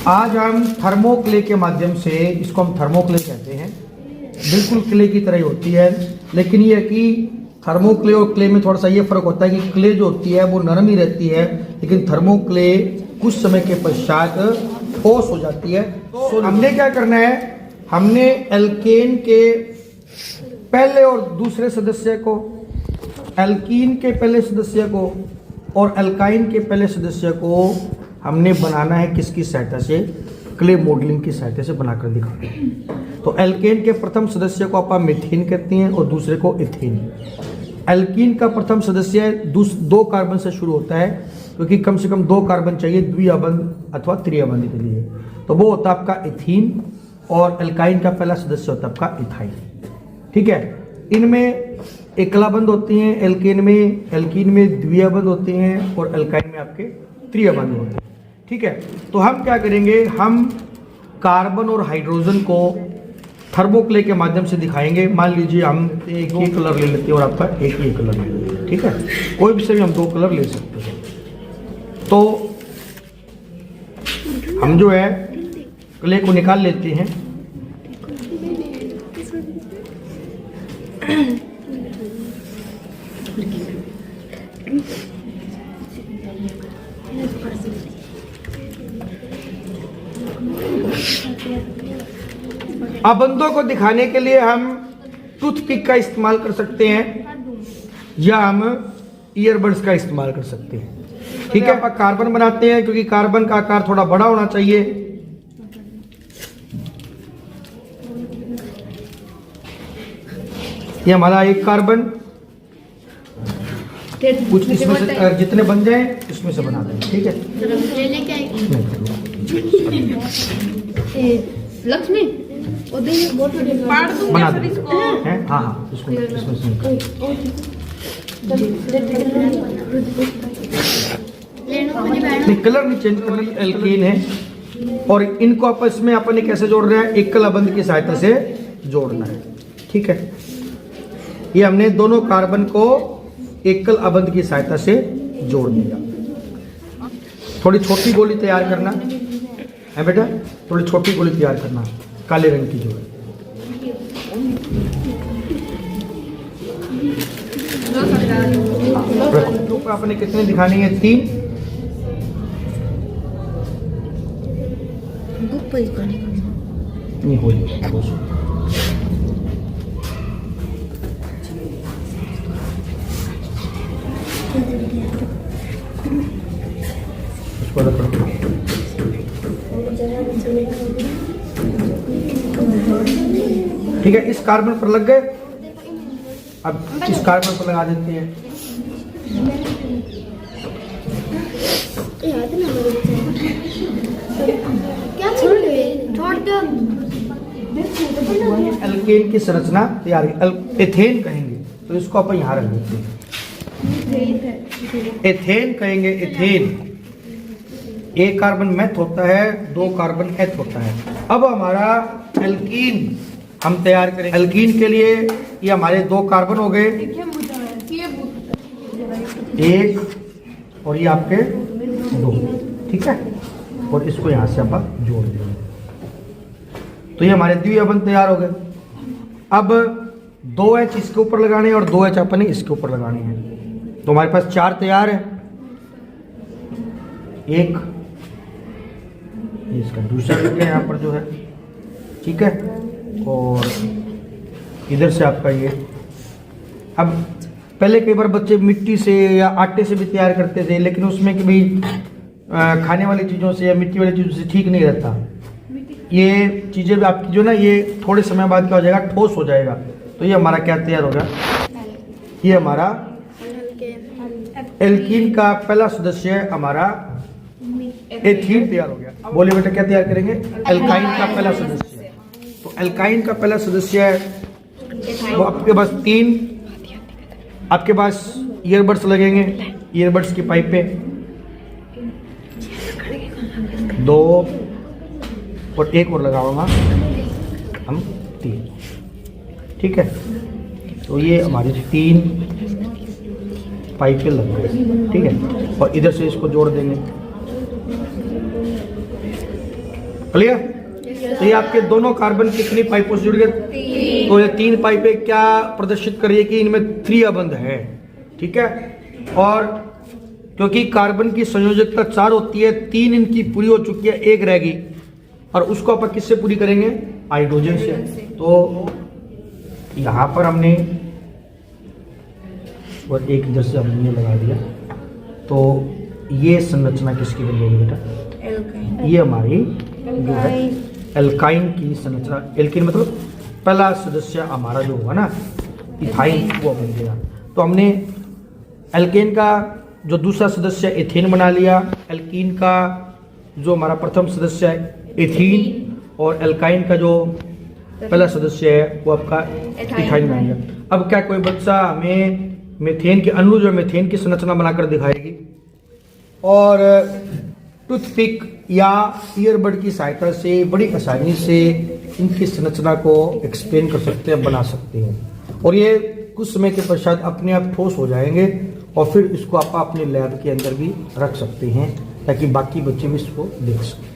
आज हम थर्मोक्ले के माध्यम से, इसको हम थर्मोक्ले कहते हैं, बिल्कुल क्ले की तरह ही होती है, लेकिन ये है कि थर्मोक्ले और क्ले में थोड़ा सा ये फर्क होता है कि क्ले जो होती है वो नरम ही रहती है, लेकिन थर्मोक्ले कुछ समय के पश्चात ठोस हो जाती है। तो हमने क्या करना है, हमने एल्केन के पहले और दूसरे सदस्य को, एल्कीन के पहले सदस्य को और एल्काइन के पहले सदस्य को हमने बनाना है किसकी सहायता से, क्ले मॉडलिंग की सहायता से बनाकर दिखाना है। तो एल्केन के प्रथम सदस्य को आप मीथेन कहते हैं और दूसरे को इथेन। एल्कीन का प्रथम सदस्य 2 कार्बन से शुरू होता है, क्योंकि कम से कम 2 कार्बन चाहिए द्विअबंध अथवा त्रिअबंध के लिए, तो वो होता है आपका इथीन, और एल्काइन का पहला सदस्य होता है आपका इथाइन। ठीक है, इनमें एकलाबंध होती हैं, एल्कीन में द्विअबंध होते हैं और एल्काइन में आपके त्रिअबंध होते हैं। ठीक है, तो हम क्या करेंगे, हम कार्बन और हाइड्रोजन को थर्मोक्ले के माध्यम से दिखाएंगे। मान लीजिए हम एक ही कलर ले लेते हैं और आपका एक ही कलर ले लेते हैं। ठीक है, कोई भी से भी हम 2 कलर ले सकते हैं। तो हम जो है क्ले को निकाल लेते हैं। अबंधों को दिखाने के लिए हम टूथपिक का इस्तेमाल कर सकते हैं या हम ईयरबड्स का इस्तेमाल कर सकते हैं। ठीक है, आप कार्बन बनाते हैं, क्योंकि कार्बन का आकार थोड़ा बड़ा होना चाहिए। ये हमारा एक कार्बन, कुछ इसमें से जितने बन जाए इसमें से बना दें। ठीक है, लक्ष्मी बना दें। हाँ हाँ, इसमें से नहीं, कलर नहीं चेंज करना, एल्कीन है और इनको आपस में अपन ने कैसे जोड़ रहे हैं, एकल अबंध की सहायता से जोड़ना है। ठीक है, ये हमने दोनों कार्बन को एकल अबंध की सहायता से जोड़ दिया। थोड़ी छोटी गोली तैयार करना है बेटा, थोड़ी छोटी गोली तैयार करना, काले रंग की जो है। रखो, आपने कितने दिखानी है, 3। नहीं हो ठीक है, इस कार्बन पर लग गए। अब इस कार्बन पर लगा देते हैं। एल्केन की संरचना तैयार है, एथेन कहेंगे, तो इसको अपन यहाँ रख देते हैं। एथेन कहेंगे, एथेन। एक कार्बन मेथ होता है, 2 कार्बन एथ होता है। अब हमारा एल्कीन हम तैयार करेंगे। एल्कीन के लिए ये हमारे 2 कार्बन हो गए, 1 और ये आपके 2। ठीक है, और इसको यहाँ से आप जोड़ देंगे, तो ये हमारे द्विअबंध तैयार हो गए। अब 2H इसके ऊपर लगाने हैं और 2H अपन ने इसके ऊपर लगाने हैं, तो हमारे पास 4 तैयार है। एक इसका दूसरा है यहाँ पर जो है, ठीक है, और इधर से आपका ये। अब पहले कई बार बच्चे मिट्टी से या आटे से भी तैयार करते थे, लेकिन उसमें कि भाई खाने वाली चीज़ों से या मिट्टी वाली चीज़ों से ठीक नहीं रहता। ये चीज़ें भी आपकी जो ना, ये थोड़े समय बाद क्या हो जाएगा, ठोस हो जाएगा। तो ये हमारा क्या तैयार होगा, ये हमारा एल्कीन का पहला सदस्य हमारा एथीन तैयार हो गया। बोले बेटा क्या तैयार करेंगे, एल्काइन का पहला सदस्य। तो एल्काइन का पहला सदस्य है वो आपके पास 3, आपके पास ईयरबड्स लगेंगे, ईयरबड्स की पाइप पे 2 और 1 और लगाऊंगा हम 3। ठीक है, तो ये हमारे 3 पाइपें लग गए। ठीक है, और इधर से इसको जोड़ देंगे। क्लियर? तो ये आपके दोनों कार्बन कितनी पाइपों से जुड़ गए? तो ये 3 पाइपें क्या प्रदर्शित कर रही है कि इनमें त्रिअबंध है। ठीक है, और क्योंकि कार्बन की संयोजकता 4 होती है, 3 इनकी पूरी हो चुकी है, 1 रहेगी, और उसको अपन किससे पूरी करेंगे? हाइड्रोजन से। तो यहां पर हमने और एक इधर से हमने ये लगा दिया, तो ये संरचना किसकी बन जाएगी बेटा? ये हमारी जो है एल्काइन की संरचना। एल्कीन मतलब पहला सदस्य हमारा जो होगा ना इथाइन, वो बन गया। तो हमने एल्केन का जो दूसरा सदस्य है एथेन बना लिया, एल्कीन का जो हमारा प्रथम सदस्य है एथीन, और एल्काइन का जो पहला सदस्य है वो आपका इथाइन बन गया। अब क्या कोई बच्चा हमें मीथेन के अणु जो मीथेन की संरचना बनाकर दिखाएगी, और टूथपिक या ईयरबड की सहायता से बड़ी आसानी से इनकी संरचना को एक्सप्लेन कर सकते हैं, बना सकते हैं, और ये कुछ समय के पश्चात अपने आप ठोस हो जाएंगे, और फिर इसको आप अपने लैब के अंदर भी रख सकते हैं ताकि बाकी बच्चे भी इसको देख सकें।